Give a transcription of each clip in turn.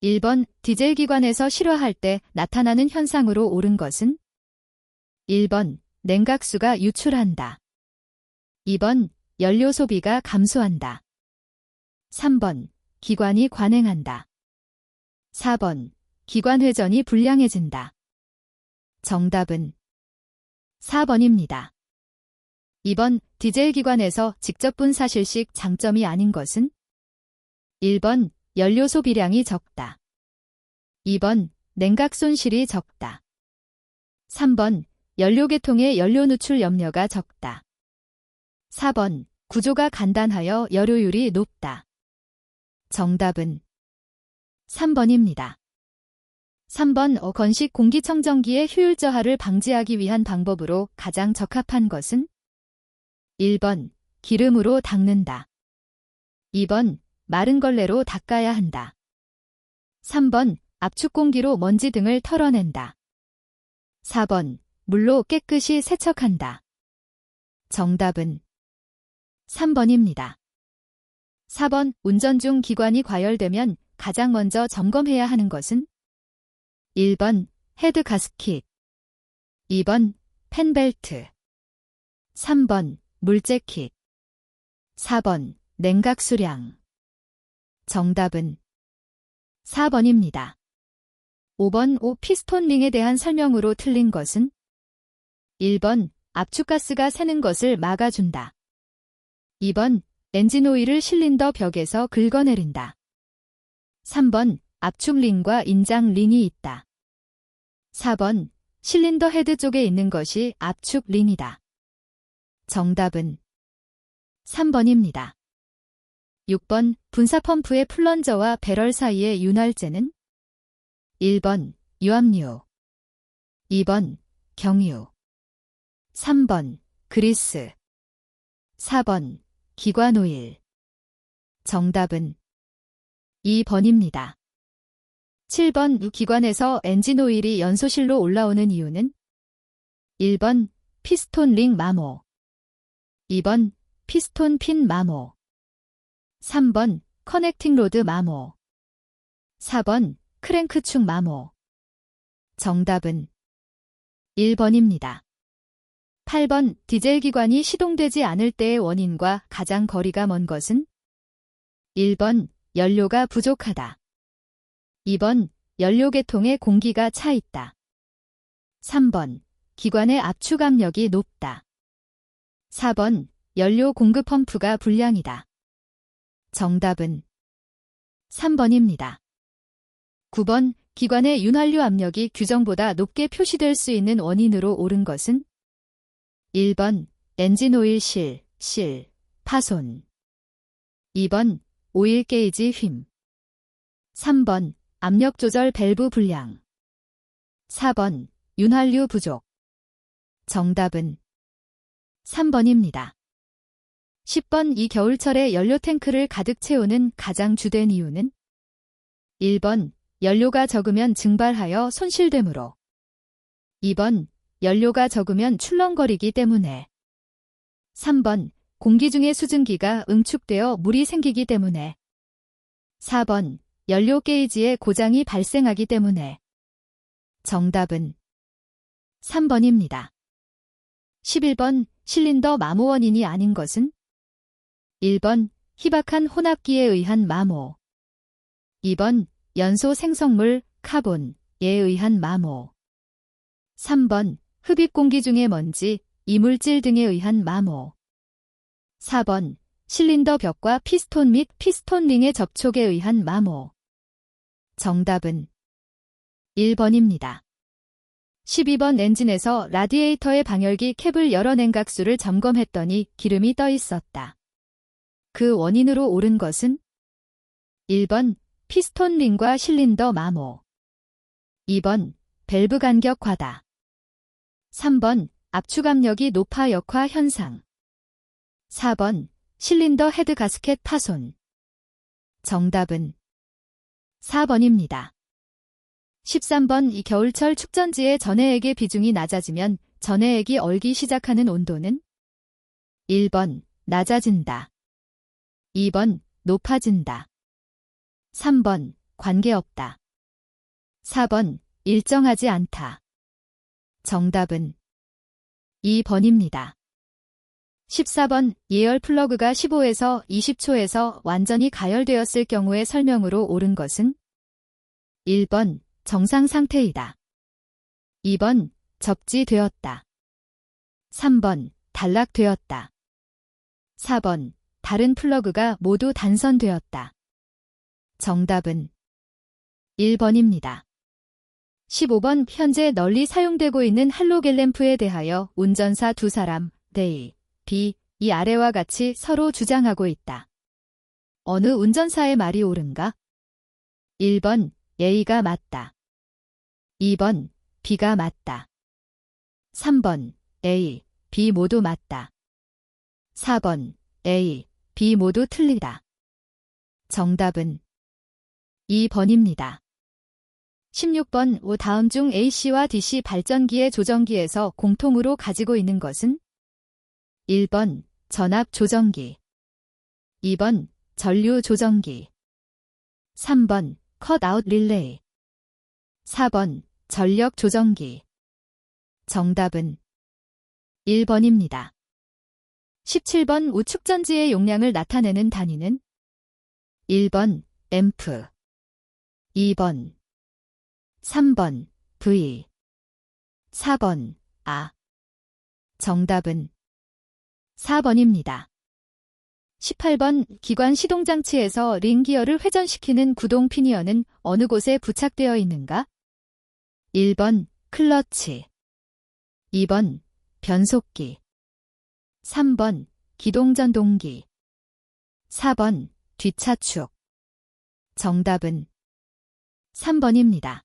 1번 디젤 기관에서 실화할 때 나타나는 현상으로 옳은 것은? 1번 냉각수가 유출한다. 2번 연료 소비가 감소한다. 3번 기관이 관행한다. 4번 기관 회전이 불량해진다. 정답은 4번입니다. 2번 디젤 기관에서 직접 분사실식 장점이 아닌 것은? 1번 연료 소비량이 적다. 2번 냉각 손실이 적다. 3번 연료계통의 연료 누출 염려가 적다. 4번 구조가 간단하여 열효율이 높다. 정답은 3번입니다. 3번 건식 공기청정기의 효율 저하를 방지하기 위한 방법으로 가장 적합한 것은? 1번 기름으로 닦는다. 2번 마른 걸레로 닦아야 한다. 3번 압축공기로 먼지 등을 털어낸다. 4번 물로 깨끗이 세척한다. 정답은 3번입니다. 4번 운전 중 기관이 과열되면 가장 먼저 점검해야 하는 것은? 1번 헤드 가스킷, 2번 팬벨트, 3번 물재킷, 4번 냉각 수량. 정답은 4번입니다. 5번 피스톤 링에 대한 설명으로 틀린 것은? 1번 압축가스가 새는 것을 막아준다. 2번 엔진 오일을 실린더 벽에서 긁어내린다. 3번 압축 링과 인장 링이 있다. 4번 실린더 헤드 쪽에 있는 것이 압축 링이다. 정답은 3번입니다. 6번 분사 펌프의 플런저와 배럴 사이의 윤활제는? 1번 유압류, 2번 경유, 3번 그리스, 4번 기관 오일. 정답은 2번입니다. 7번 기관에서 엔진 오일이 연소실로 올라오는 이유는? 1번 피스톤 링 마모, 2번 피스톤 핀 마모, 3번 커넥팅 로드 마모, 4번 크랭크축 마모. 정답은 1번입니다. 8번 디젤 기관이 시동되지 않을 때의 원인과 가장 거리가 먼 것은? 1번 연료가 부족하다. 2번 연료계통에 공기가 차 있다. 3번 기관의 압축 압력이 높다. 4번 연료 공급 펌프가 불량이다. 정답은 3번입니다. 9번 기관의 윤활유 압력이 규정보다 높게 표시될 수 있는 원인으로 옳은 것은? 1번 엔진 오일 실, 파손, 2번 오일 게이지 휨, 3번 압력 조절 밸브 불량, 4번 윤활유 부족. 정답은 3번입니다. 10번 이 겨울철에 연료 탱크를 가득 채우는 가장 주된 이유는? 1번 연료가 적으면 증발하여 손실되므로, 2번 연료가 적으면 출렁거리기 때문에, 3번 공기 중의 수증기가 응축되어 물이 생기기 때문에, 4번 연료 게이지에 고장이 발생하기 때문에. 정답은 3번입니다. 11번 실린더 마모 원인이 아닌 것은? 1번 희박한 혼합기에 의한 마모, 2번 연소 생성물 카본에 의한 마모, 3번 흡입 공기 중의 먼지, 이물질 등에 의한 마모, 4번 실린더 벽과 피스톤 및 피스톤 링의 접촉에 의한 마모. 정답은 1번입니다. 12번 엔진에서 라디에이터의 방열기 캡을 열어 냉각수를 점검했더니 기름이 떠 있었다. 그 원인으로 옳은 것은? 1번 피스톤 링과 실린더 마모, 2번 밸브 간격 과다, 3번 압축 압력이 높아 역화 현상, 4번 실린더 헤드 가스켓 파손. 정답은 4번입니다. 13번 이 겨울철 축전지의 전해액의 비중이 낮아지면 전해액이 얼기 시작하는 온도는? 1번 낮아진다, 2번 높아진다, 3번 관계없다. 4번 일정하지 않다. 정답은 2번입니다. 14번 예열 플러그가 15에서 20초에서 완전히 가열되었을 경우의 설명으로 옳은 것은 1번 정상 상태이다. 2번 접지되었다. 3번 단락되었다. 4번 다른 플러그가 모두 단선되었다. 정답은 1번입니다. 15번 현재 널리 사용되고 있는 할로겐 램프에 대하여 운전사 두 사람, A, B, 이 아래와 같이 서로 주장하고 있다. 어느 운전사의 말이 옳은가? 1번 A가 맞다. 2번 B가 맞다. 3번 A, B 모두 맞다. 4번 A, B 모두 틀리다. 정답은 2번입니다. 16번 다음 중 A씨와 D씨 발전기의 조정기에서 공통으로 가지고 있는 것은 1번 전압 조정기, 2번 전류 조정기, 3번 컷아웃 릴레이, 4번 전력 조정기. 정답은 1번입니다. 17번 우측전지의 용량을 나타내는 단위는 1번 앰프, 2번 3번 V, 4번 아. 정답은 4번입니다. 18번 기관 시동장치에서 링기어를 회전시키는 구동 피니어는 어느 곳에 부착되어 있는가? 1번 클러치, 2번 변속기, 3번 기동전동기, 4번 뒷차축. 정답은 3번입니다.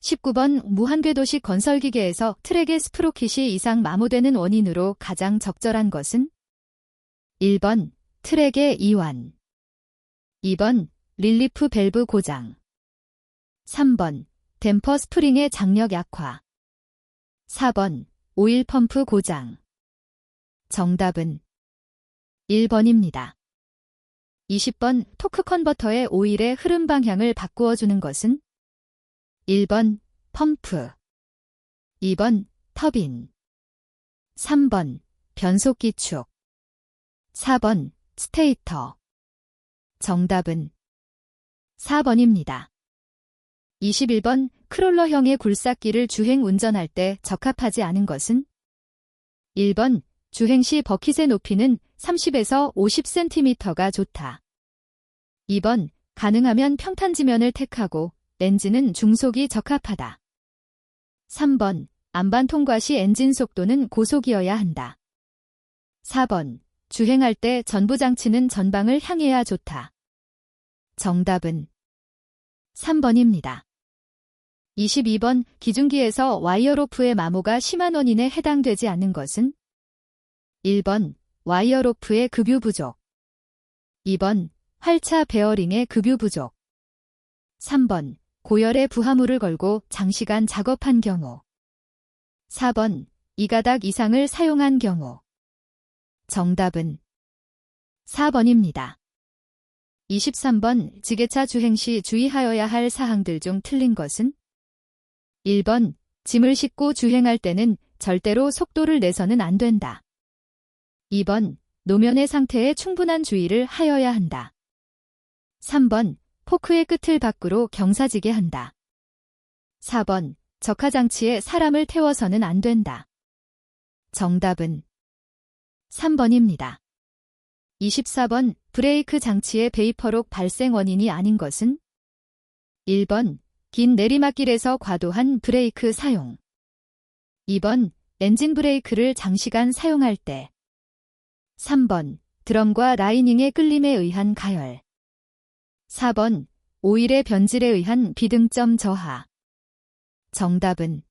19번 무한궤도식 건설기계에서 트랙의 스프로킷이 이상 마모되는 원인으로 가장 적절한 것은 1번 트랙의 이완, 2번 릴리프 밸브 고장, 3번 댐퍼 스프링의 장력 약화, 4번 오일 펌프 고장. 정답은 1번입니다. 20번 토크 컨버터의 오일의 흐름 방향을 바꾸어 주는 것은 1번 펌프, 2번 터빈, 3번 변속기 축, 4번 스테이터. 정답은 4번입니다. 21번 크롤러형의 굴삭기를 주행 운전할 때 적합하지 않은 것은 1번 주행 시 버킷의 높이는 30에서 50cm가 좋다. 2번 가능하면 평탄지면을 택하고 렌즈는 중속이 적합하다. 3번 안반 통과 시 엔진 속도는 고속이어야 한다. 4번 주행할 때 전부 장치는 전방을 향해야 좋다. 정답은 3번입니다. 22번 기중기에서 와이어로프의 마모가 심한 원인에 해당되지 않는 것은 1번 와이어로프의 급유 부족, 2번 활차 베어링의 급유 부족, 3번 고열에 부하물을 걸고 장시간 작업한 경우, 4번 이가닥 이상을 사용한 경우. 정답은 4번입니다. 23번 지게차 주행 시 주의하여야 할 사항들 중 틀린 것은 1번 짐을 싣고 주행할 때는 절대로 속도를 내서는 안 된다. 2번 노면의 상태에 충분한 주의를 하여야 한다. 3번 포크의 끝을 밖으로 경사지게 한다. 4번 적하장치에 사람을 태워서는 안 된다. 정답은 3번입니다. 24번 브레이크 장치의 베이퍼록 발생 원인이 아닌 것은 1번 긴 내리막길에서 과도한 브레이크 사용, 2번 엔진 브레이크를 장시간 사용할 때, 3번 드럼과 라이닝의 끌림에 의한 가열, 4번 오일의 변질에 의한 비등점 저하. 정답은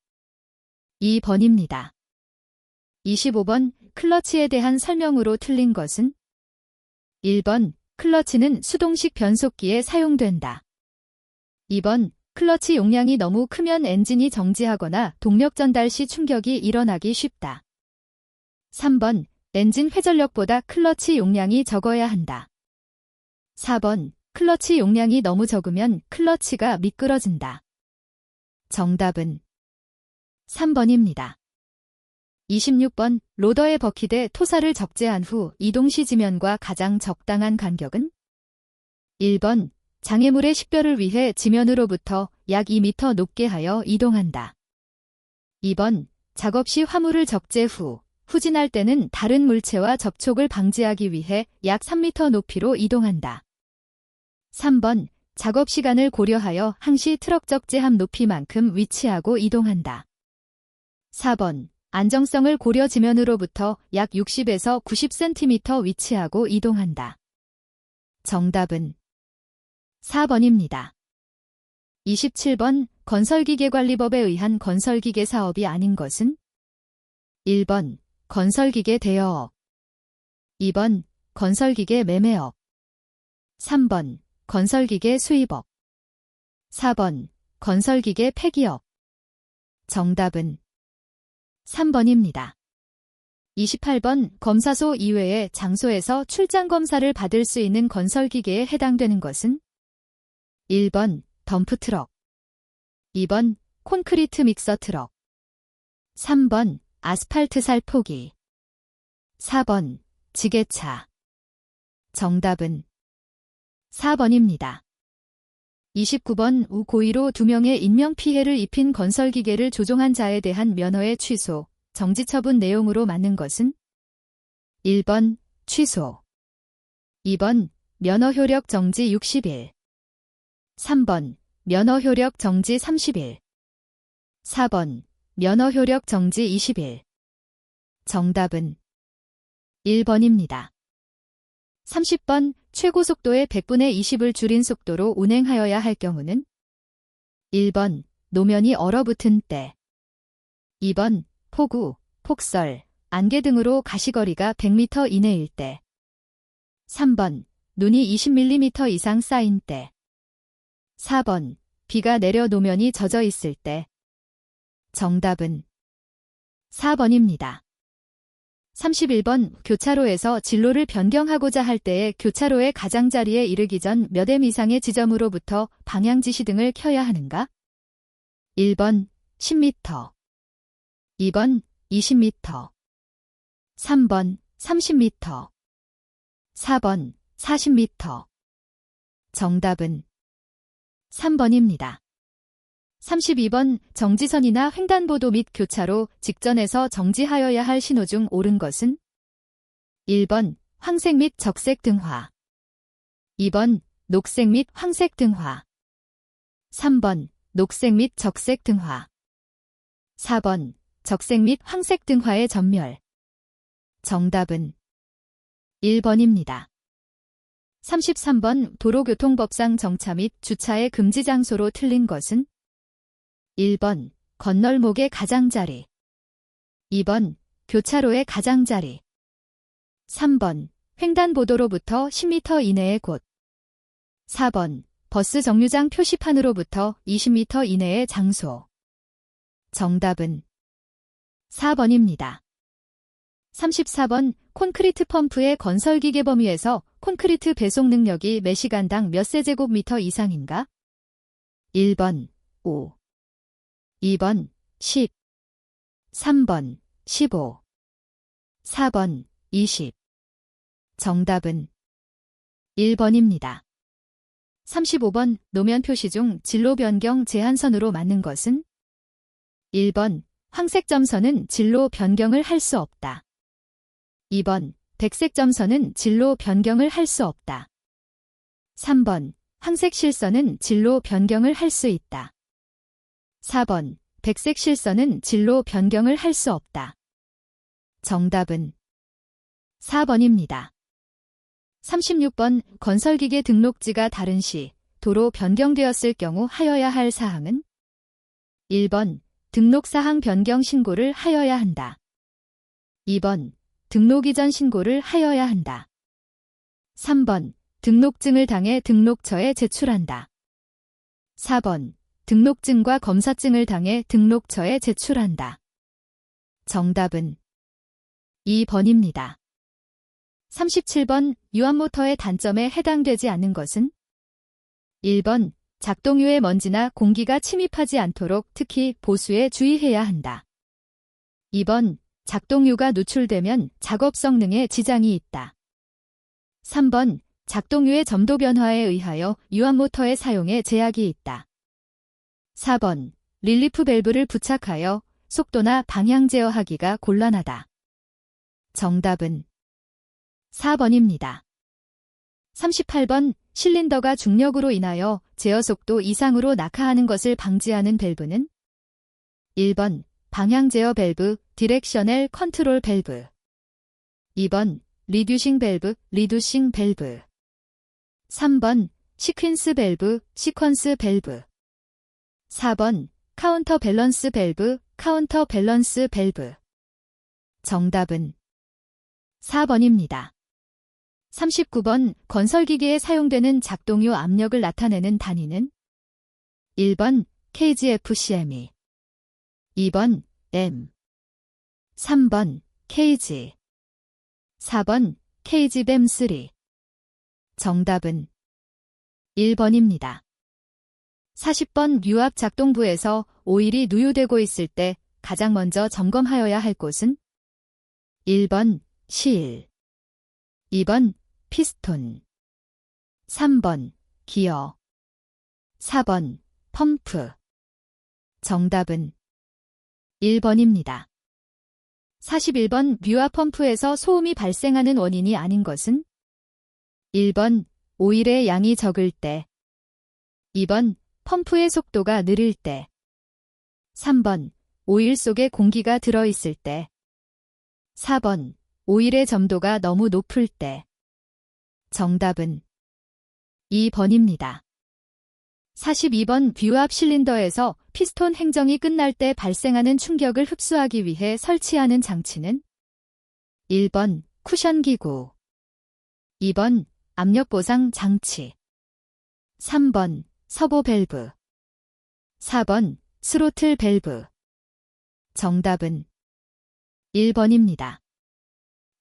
2번입니다. 25번 클러치에 대한 설명으로 틀린 것은 1번 클러치는 수동식 변속기에 사용된다. 2번 클러치 용량이 너무 크면 엔진이 정지하거나 동력 전달 시 충격이 일어나기 쉽다. 3번 엔진 회전력보다 클러치 용량이 적어야 한다. 4번 클러치 용량이 너무 적으면 클러치가 미끄러진다. 정답은 3번입니다. 26번 로더에 버킷에 토사를 적재한 후 이동 시 지면과 가장 적당한 간격은? 1번 장애물의 식별을 위해 지면으로부터 약 2m 높게 하여 이동한다. 2번 작업 시 화물을 적재 후 후진할 때는 다른 물체와 접촉을 방지하기 위해 약 3m 높이로 이동한다. 3번 작업 시간을 고려하여 항시 트럭 적재함 높이만큼 위치하고 이동한다. 4번 안정성을 고려 지면으로부터 약 60에서 90cm 위치하고 이동한다. 정답은 4번입니다. 27번 건설기계관리법에 의한 건설기계 사업이 아닌 것은? 1번 건설기계 대여업 2번 건설기계 매매업 3번 건설기계 수입업 4번 건설기계 폐기업 정답은 3번입니다. 28번 검사소 이외의 장소에서 출장 검사를 받을 수 있는 건설기계에 해당되는 것은? 1번 덤프트럭 2번 콘크리트 믹서 트럭 3번 아스팔트 살포기 4번 지게차 정답은 4번입니다. 29번 우고의로 2명의 인명피해를 입힌 건설기계를 조종한 자에 대한 면허의 취소, 정지처분 내용으로 맞는 것은? 1번 취소 2번 면허 효력 정지 60일 3번 면허 효력 정지 30일 4번 면허 효력 정지 20일 정답은 1번입니다. 30번 최고속도의 100분의 20을 줄인 속도로 운행하여야 할 경우는? 1번 노면이 얼어붙은 때 2번 폭우, 폭설, 안개 등으로 가시거리가 100m 이내일 때 3번 눈이 20mm 이상 쌓인 때 4번 비가 내려 노면이 젖어 있을 때 정답은 4번입니다. 31번 교차로에서 진로를 변경하고자 할 때에 교차로의 가장자리에 이르기 전 몇 m 이상의 지점으로부터 방향지시 등을 켜야 하는가? 1번 10m 2번 20m 3번 30m 4번 40m 정답은 3번입니다. 32번 정지선이나 횡단보도 및 교차로 직전에서 정지하여야 할 신호 중 옳은 것은? 1번 황색 및 적색 등화 2번 녹색 및 황색 등화 3번 녹색 및 적색 등화 4번 적색 및 황색 등화의 전멸 정답은 1번입니다. 33번 도로교통법상 정차 및 주차의 금지 장소로 틀린 것은? 1번 건널목의 가장자리 2번 교차로의 가장자리 3번 횡단보도로부터 10m 이내의 곳 4번 버스 정류장 표시판으로부터 20m 이내의 장소 정답은 4번입니다. 34번 콘크리트 펌프의 건설기계 범위에서 콘크리트 배송 능력이 매시간당 몇 세제곱미터 이상인가? 1번 5 2번 10 3번 15 4번 20 정답은 1번입니다. 35번 노면 표시 중 진로 변경 제한선으로 맞는 것은? 1번 황색 점선은 진로 변경을 할 수 없다. 2번 백색 점선은 진로 변경을 할 수 없다. 3번 황색 실선은 진로 변경을 할 수 있다. 4번 백색 실선은 진로 변경을 할 수 없다. 정답은 4번입니다. 36번 건설기계 등록지가 다른 시 도로 변경되었을 경우 하여야 할 사항은? 1번 등록사항 변경 신고를 하여야 한다. 2번 등록 이전 신고를 하여야 한다. 3번 등록증을 당해 등록처에 제출한다. 4번 등록증과 검사증을 당해 등록처에 제출한다. 정답은 2번입니다. 37번 유압모터의 단점에 해당되지 않는 것은? 1번 작동유에 먼지나 공기가 침입하지 않도록 특히 보수에 주의해야 한다. 2번 작동유가 누출되면 작업 성능에 지장이 있다. 3번 작동유의 점도 변화에 의하여 유압모터의 사용에 제약이 있다. 4번 릴리프 밸브를 부착하여 속도나 방향 제어하기가 곤란하다. 정답은 4번입니다. 38번 실린더가 중력으로 인하여 제어 속도 이상으로 낙하하는 것을 방지하는 밸브는 1번 방향 제어 밸브, 디렉셔널 컨트롤 밸브. 2번 리듀싱 밸브, 리두싱 밸브. 3번 시퀀스 밸브, 시퀀스 밸브. 4번 카운터 밸런스 밸브, 카운터 밸런스 밸브. 정답은 4번입니다. 39번 건설기계에 사용되는 작동유 압력을 나타내는 단위는 1번 kgfcm, 2번 m, 3번 kg, 4번 kgdem3. 정답은 1번입니다. 40번 유압 작동부에서 오일이 누유되고 있을 때 가장 먼저 점검하여야 할 곳은 1번 실, 2번 피스톤, 3번 기어, 4번 펌프. 정답은 1번입니다. 41번 유압 펌프에서 소음이 발생하는 원인이 아닌 것은 1번 오일의 양이 적을 때, 2번 펌프의 속도가 느릴 때, 3번 오일 속에 공기가 들어있을 때, 4번 오일의 점도가 너무 높을 때. 정답은 2번입니다. 42번 유압 실린더에서 피스톤 행정이 끝날 때 발생하는 충격을 흡수하기 위해 설치하는 장치는 1번 쿠션 기구, 2번 압력 보상 장치, 3번 서보 밸브, 4번 스로틀 밸브. 정답은 1번입니다.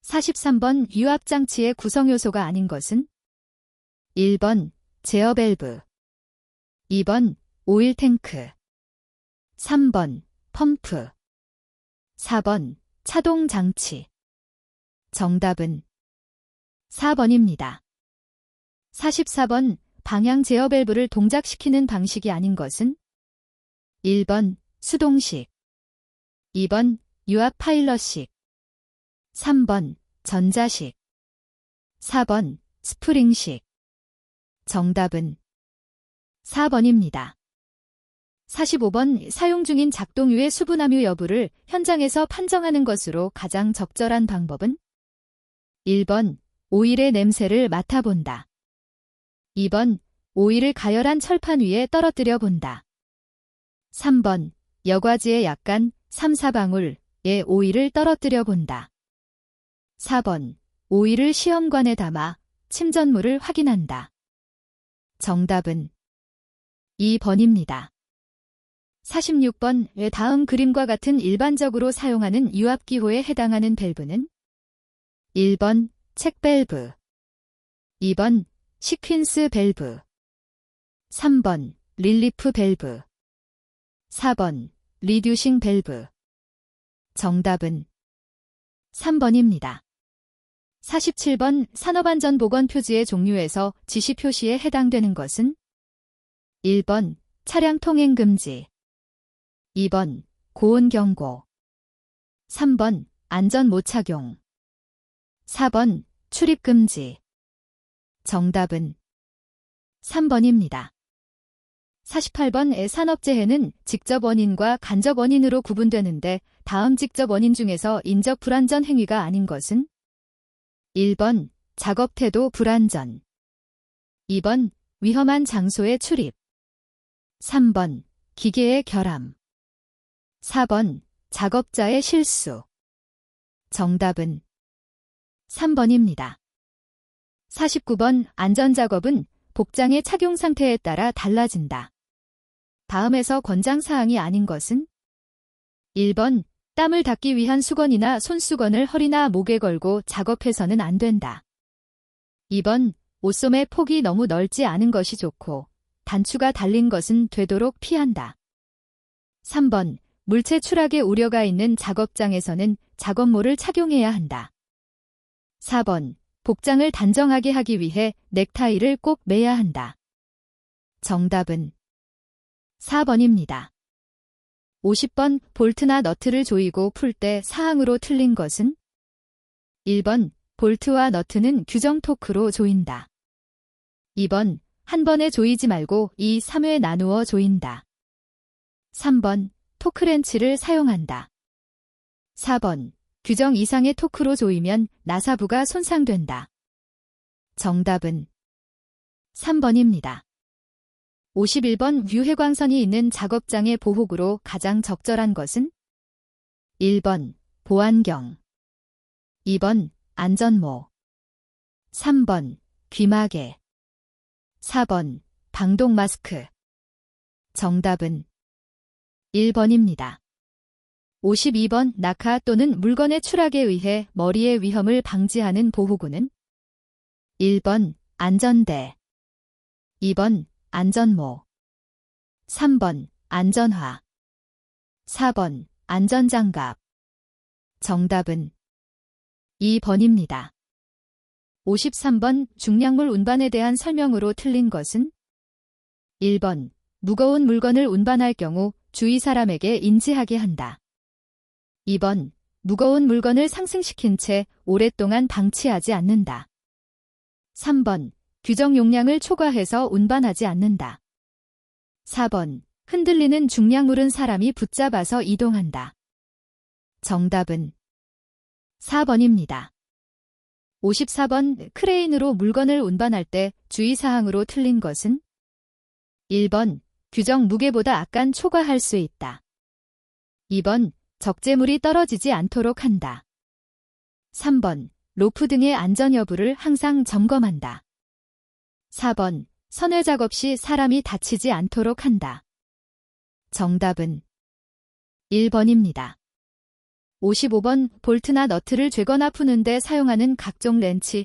43번 유압 장치의 구성 요소가 아닌 것은 1번 제어 밸브, 2번 오일 탱크, 3번 펌프, 4번 차동 장치. 정답은 4번입니다. 44번 방향 제어 밸브를 동작시키는 방식이 아닌 것은 1번 수동식, 2번 유압 파일럿식, 3번 전자식, 4번 스프링식. 정답은 4번입니다. 45번 사용 중인 작동유의 수분함유 여부를 현장에서 판정하는 것으로 가장 적절한 방법은 1번 오일의 냄새를 맡아본다. 2번 오일을 가열한 철판 위에 떨어뜨려 본다. 3번 여과지에 약간 3, 4방울의 오일을 떨어뜨려 본다. 4번 오일을 시험관에 담아 침전물을 확인한다. 정답은 2번입니다. 46번 다음 그림과 같은 일반적으로 사용하는 유압기호에 해당하는 밸브는 1번 책 밸브, 2번 시퀸스 밸브, 3번 릴리프 밸브, 4번 리듀싱 밸브. 정답은 3번입니다. 47번 산업안전보건 표지의 종류에서 지시 표시에 해당되는 것은 1번 차량 통행 금지, 2번 고온 경고, 3번 안전 못 착용, 4번 출입 금지. 정답은 3번입니다. 48번 산업재해는 직접 원인과 간접 원인으로 구분되는데 다음 직접 원인 중에서 인적 불안전 행위가 아닌 것은 1번 작업 태도 불안전, 2번 위험한 장소의 출입, 3번 기계의 결함, 4번 작업자의 실수. 정답은 3번입니다. 49번 안전작업은 복장의 착용 상태에 따라 달라진다. 다음에서 권장사항이 아닌 것은 1번 땀을 닦기 위한 수건이나 손수건을 허리나 목에 걸고 작업해서는 안 된다. 2번 옷소매 폭이 너무 넓지 않은 것이 좋고 단추가 달린 것은 되도록 피한다. 3번. 물체 추락의 우려가 있는 작업장에서는 작업모를 착용해야 한다. 4번. 복장을 단정하게 하기 위해 넥타이를 꼭 매야 한다. 정답은 4번입니다. 50번. 볼트나 너트를 조이고 풀 때 사항으로 틀린 것은? 1번. 볼트와 너트는 규정 토크로 조인다. 2번. 한 번에 조이지 말고 2, 3회 나누어 조인다. 3번. 토크렌치를 사용한다. 4번. 규정 이상의 토크로 조이면 나사부가 손상된다. 정답은 3번입니다. 51번. 유해광선이 있는 작업장의 보호구로 가장 적절한 것은? 1번. 보안경. 2번. 안전모. 3번. 귀마개. 4번. 방독 마스크. 정답은 1번입니다. 52번. 낙하 또는 물건의 추락에 의해 머리의 위험을 방지하는 보호구는? 1번. 안전대. 2번. 안전모. 3번. 안전화. 4번. 안전장갑. 정답은 2번입니다. 53번. 중량물 운반에 대한 설명으로 틀린 것은? 1번. 무거운 물건을 운반할 경우 주위 사람에게 인지하게 한다. 2번. 무거운 물건을 상승시킨 채 오랫동안 방치하지 않는다. 3번. 규정 용량을 초과해서 운반하지 않는다. 4번. 흔들리는 중량물은 사람이 붙잡아서 이동한다. 정답은 4번입니다. 54번. 크레인으로 물건을 운반할 때 주의사항으로 틀린 것은? 1번. 규정 무게보다 약간 초과할 수 있다. 2번. 적재물이 떨어지지 않도록 한다. 3번. 로프 등의 안전 여부를 항상 점검한다. 4번. 선회 작업 시 사람이 다치지 않도록 한다. 정답은 1번입니다. 55번. 볼트나 너트를 죄거나 푸는 데 사용하는 각종 렌치에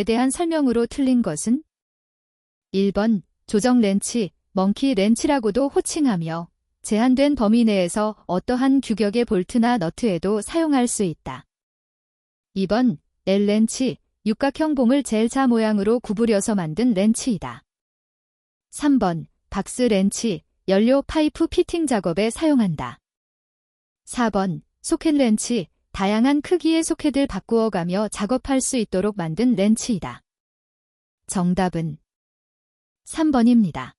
대한 설명으로 틀린 것은? 1번. 조정 렌치, 멍키 렌치라고도 호칭하며 제한된 범위 내에서 어떠한 규격의 볼트나 너트에도 사용할 수 있다. 2번. L렌치, 육각형 봉을 젤자 모양으로 구부려서 만든 렌치이다. 3번. 박스 렌치, 연료 파이프 피팅 작업에 사용한다. 4번. 소켓 렌치, 다양한 크기의 소켓을 바꾸어가며 작업할 수 있도록 만든 렌치이다. 정답은 3번입니다.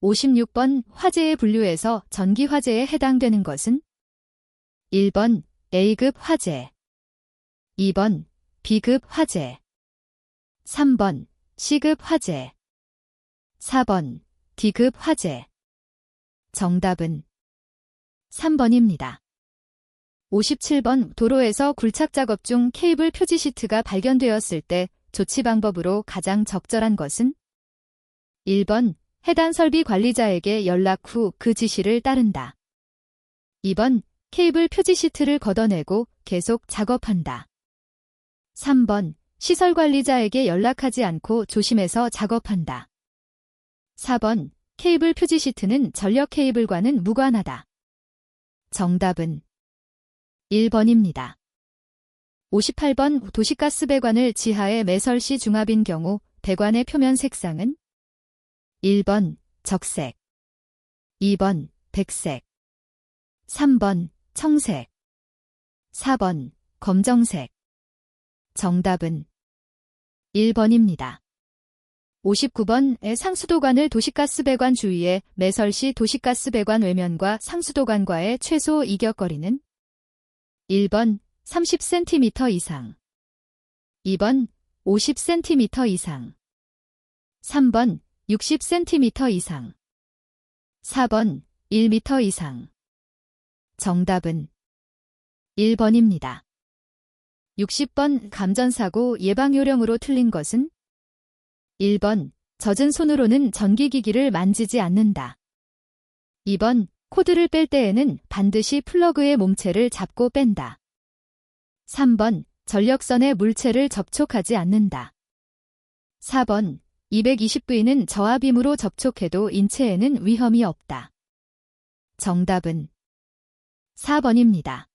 56번. 화재의 분류에서 전기 화재에 해당되는 것은? 1번. A급 화재. 2번. B급 화재. 3번. C급 화재. 4번. D급 화재. 정답은 3번입니다. 57번. 도로에서 굴착 작업 중 케이블 표지 시트가 발견되었을 때 조치 방법으로 가장 적절한 것은? 1번. 해당 설비 관리자에게 연락 후 그 지시를 따른다. 2번. 케이블 표지 시트를 걷어내고 계속 작업한다. 3번. 시설 관리자에게 연락하지 않고 조심해서 작업한다. 4번. 케이블 표지 시트는 전력 케이블과는 무관하다. 정답은 1번입니다. 58번. 도시가스 배관을 지하에 매설 시 중압인 경우 배관의 표면 색상은? 1번. 적색. 2번. 백색. 3번. 청색. 4번. 검정색. 정답은 1번입니다. 59번. 상수도관을 도시가스 배관 주위에 매설 시 도시가스 배관 외면과 상수도관과의 최소 이격거리는? 1번. 30cm 이상. 2번. 50cm 이상. 3번. 60cm 이상. 4번. 1m 이상. 정답은 1번입니다. 60번. 감전사고 예방요령으로 틀린 것은? 1번. 젖은 손으로는 전기기기를 만지지 않는다. 2번. 코드를 뺄 때에는 반드시 플러그의 몸체를 잡고 뺀다. 3번. 전력선에 물체를 접촉하지 않는다. 4번. 220V는 저압임으로 접촉해도 인체에는 위험이 없다. 정답은 4번입니다.